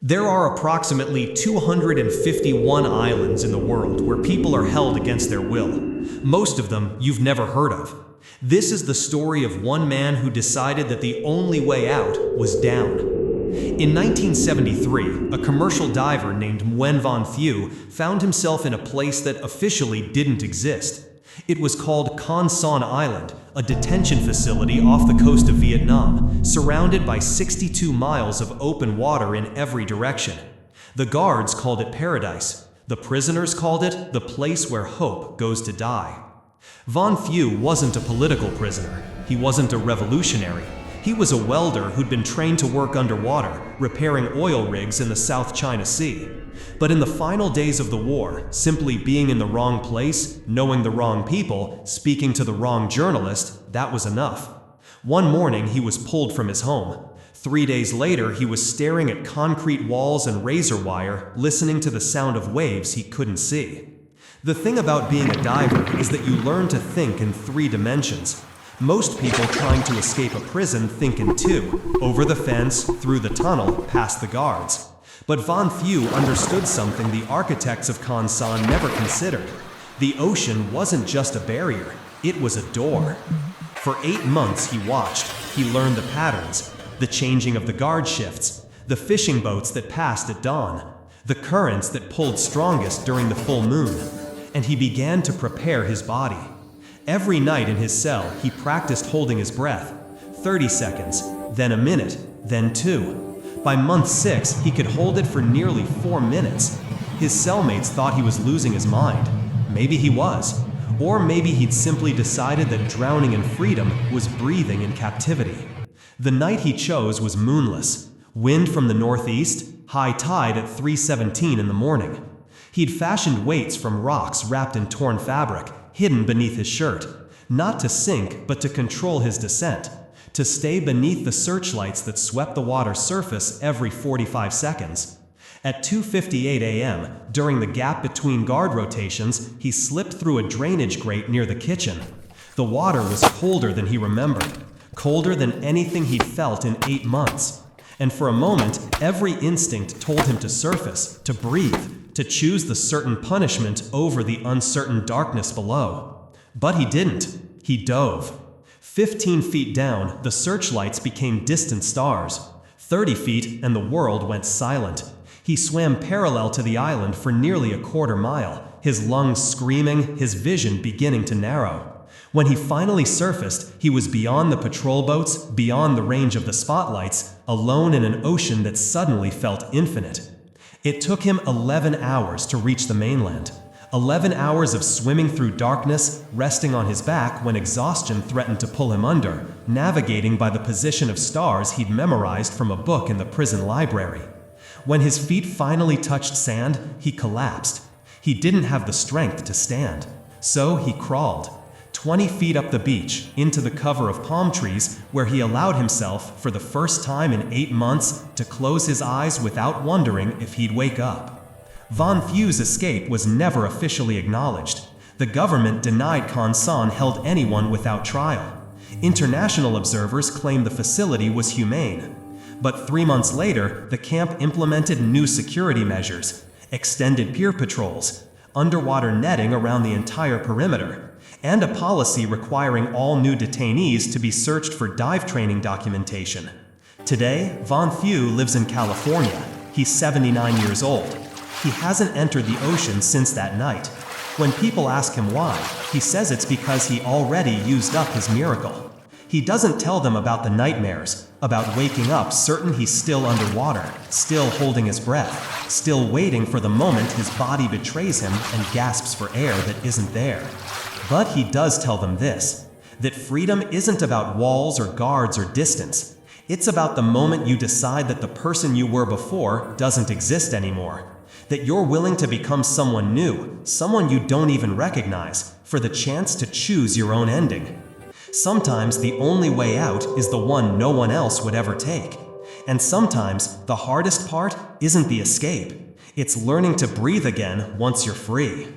There are approximately 251 islands in the world where people are held against their will. Most of them you've never heard of. This is the story of one man who decided that the only way out was down. In 1973, a commercial diver named Nguyen Van Thieu found himself in a place that officially didn't exist. It was called Con Son Island, a detention facility off the coast of Vietnam, surrounded by 62 miles of open water in every direction. The guards called it paradise. The prisoners called it the place where hope goes to die. Van Thieu wasn't a political prisoner. He wasn't a revolutionary. He was a welder who'd been trained to work underwater, repairing oil rigs in the South China Sea. But in the final days of the war, simply being in the wrong place, knowing the wrong people, speaking to the wrong journalist, that was enough. One morning, he was pulled from his home. 3 days later, he was staring at concrete walls and razor wire, listening to the sound of waves he couldn't see. The thing about being a diver is that you learn to think in 3 dimensions. Most people trying to escape a prison think in 2, over the fence, through the tunnel, past the guards. But Van Thieu understood something the architects of Con Son never considered. The ocean wasn't just a barrier, it was a door. For 8 months he watched. He learned the patterns, the changing of the guard shifts, the fishing boats that passed at dawn, the currents that pulled strongest during the full moon. And he began to prepare his body. Every night in his cell, he practiced holding his breath. 30 seconds, then a minute, then 2. By month 6, he could hold it for nearly 4 minutes. His cellmates thought he was losing his mind. Maybe he was. Or maybe he'd simply decided that drowning in freedom was breathing in captivity. The night he chose was moonless. Wind from the northeast, high tide at 3:17 in the morning. He'd fashioned weights from rocks wrapped in torn fabric, hidden beneath his shirt, not to sink but to control his descent, to stay beneath the searchlights that swept the water's surface every 45 seconds. At 2:58 a.m., during the gap between guard rotations, he slipped through a drainage grate near the kitchen. The water was colder than he remembered, colder than anything he'd felt in 8 months. And for a moment, every instinct told him to surface, to breathe, to choose the certain punishment over the uncertain darkness below. But he didn't. He dove. 15 feet down, the searchlights became distant stars. 30 feet, and the world went silent. He swam parallel to the island for nearly a quarter mile, his lungs screaming, his vision beginning to narrow. When he finally surfaced, he was beyond the patrol boats, beyond the range of the spotlights, alone in an ocean that suddenly felt infinite. It took him 11 hours to reach the mainland. 11 hours of swimming through darkness, resting on his back when exhaustion threatened to pull him under, navigating by the position of stars he'd memorized from a book in the prison library. When his feet finally touched sand, he collapsed. He didn't have the strength to stand. So he crawled. 20 feet up the beach, into the cover of palm trees, where he allowed himself, for the first time in 8 months, to close his eyes without wondering if he'd wake up. Van Thieu's escape was never officially acknowledged. The government denied Con Son held anyone without trial. International observers claimed the facility was humane. But 3 months later, the camp implemented new security measures, extended pier patrols, underwater netting around the entire perimeter, and a policy requiring all new detainees to be searched for dive training documentation. Today, Van Thieu lives in California. He's 79 years old. He hasn't entered the ocean since that night. When people ask him why, he says it's because he already used up his miracle. He doesn't tell them about the nightmares, about waking up certain he's still underwater, still holding his breath, still waiting for the moment his body betrays him and gasps for air that isn't there. But he does tell them this, that freedom isn't about walls or guards or distance. It's about the moment you decide that the person you were before doesn't exist anymore. That you're willing to become someone new, someone you don't even recognize, for the chance to choose your own ending. Sometimes the only way out is the one no one else would ever take. And sometimes the hardest part isn't the escape. It's learning to breathe again once you're free.